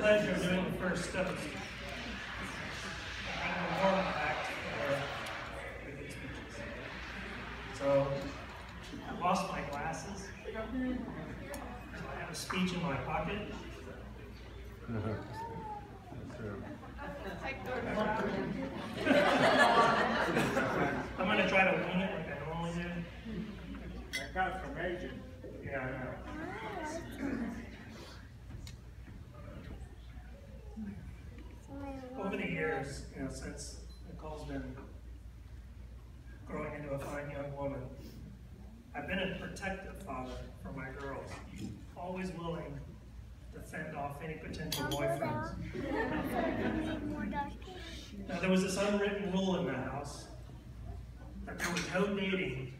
pleasure of doing the first toast. I'm going to warm act for the good speeches. So, I lost my glasses. I have a speech in my pocket. I'm going to try to wing it like I normally do. I got it from Agent. Yeah, I know. Over the years, since Nicole's been growing into a fine young woman, I've been a protective father for my girls, always willing to fend off any potential boyfriends. Now, there was this unwritten rule in the house that there was no dating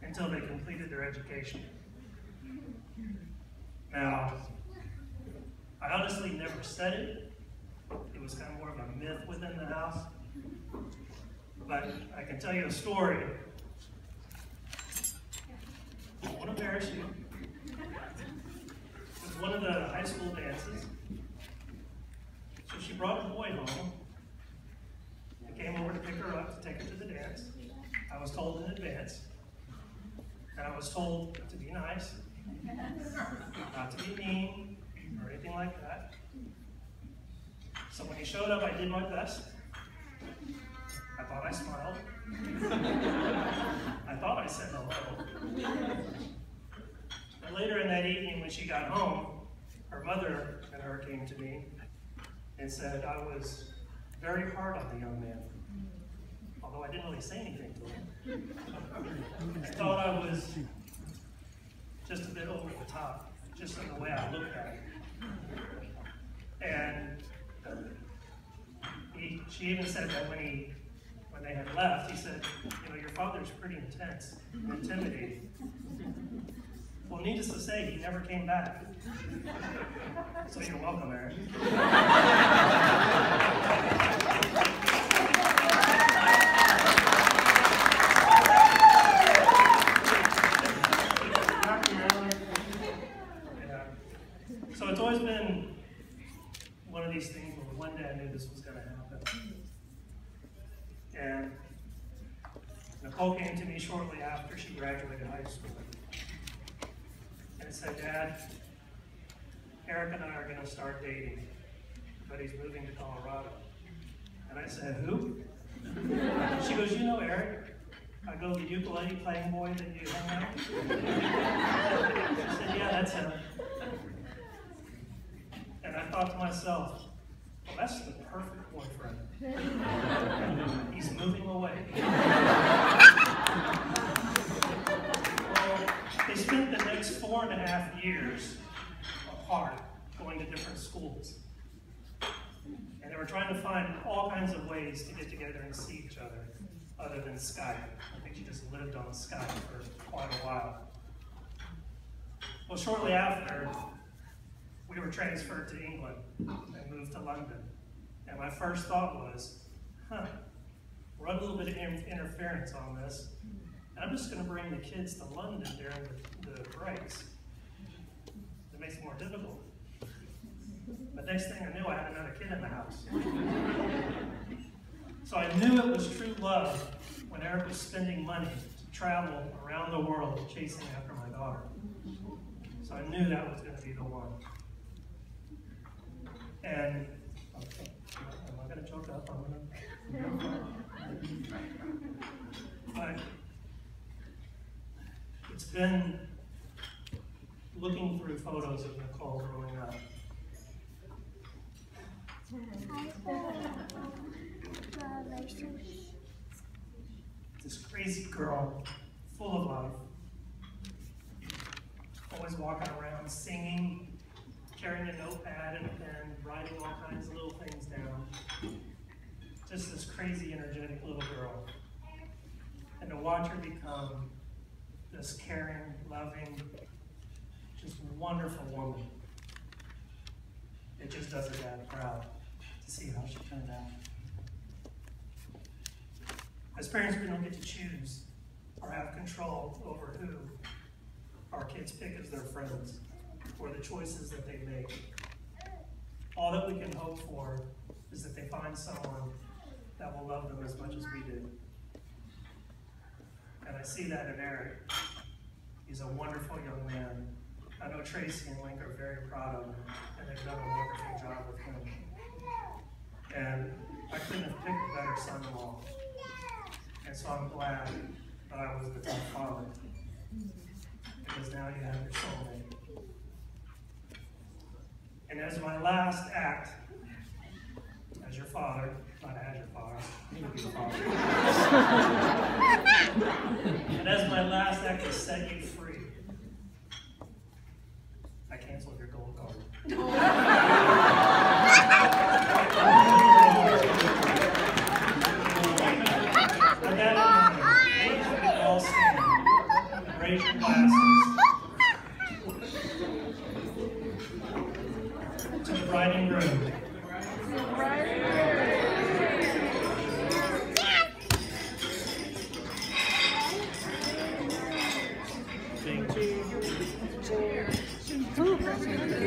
until they completed their education. Now, I honestly never said it. It was kind of more of a myth within the house. But I can tell you a story. I won't embarrass you. It was one of the high school dances. So she brought a boy home. I came over to pick her up to take her to the dance. I was told in advance. And I was told to be nice, not to be mean, or anything like that. So when he showed up, I did my best. I thought I smiled. I thought I said hello. And later in that evening, when she got home, her mother and her came to me and said I was very hard on the young man, although I didn't really say anything to him. I thought I was just a bit over the top, just in the way I looked at it. And she even said that when they had left, he said, your father's pretty intense and intimidating. Well, needless to say, he never came back. So you're welcome, Eric. So it's always been one of these things where one day I knew this was going to happen. And Nicole came to me shortly after she graduated high school and said, Dad, Eric and I are going to start dating, but he's moving to Colorado. And I said, who? She goes, you know Eric? I go, the ukulele playing boy that you hang out with? She said, yeah, that's him. And I thought to myself, well, that's the perfect boyfriend. He's moving away. Well, they spent the next 4.5 years apart, going to different schools. And they were trying to find all kinds of ways to get together and see each other than Skype. I think she just lived on Skype for quite a while. Well, shortly after, we were transferred to England and moved to London. And my first thought was, we're on a little bit of interference on this. And I'm just going to bring the kids to London during the breaks. It makes it more difficult. But next thing I knew, I had another kid in the house. So I knew it was true love when Eric was spending money to travel around the world chasing after my daughter. So I knew that was going to be the one. And I'm not going to choke up. But it's been looking through photos of Nicole growing up. This crazy girl, full of life, always walking around singing, carrying a notepad and a pen, writing all kinds of little things down. Just this crazy, energetic little girl. And to watch her become this caring, loving, just wonderful woman, it just does her dad proud to see how she turned out. As parents, we don't get to choose or have control over who our kids pick as their friends or the choices that they make. All that we can hope for is that they find someone that will love them as much as we do. And I see that in Eric. He's a wonderful young man. I know Tracy and Link are very proud of him, and they've done a wonderful job with him. And I couldn't have picked a better son-in-law. And so I'm glad that I was the tough father, because now you have your soulmate. And as my last act, as your father, not as your father, you will be the father. And as my last act to set you free, I canceled your gold card. With that in mind, I want you to all stand and raise your glasses to the bride and groom.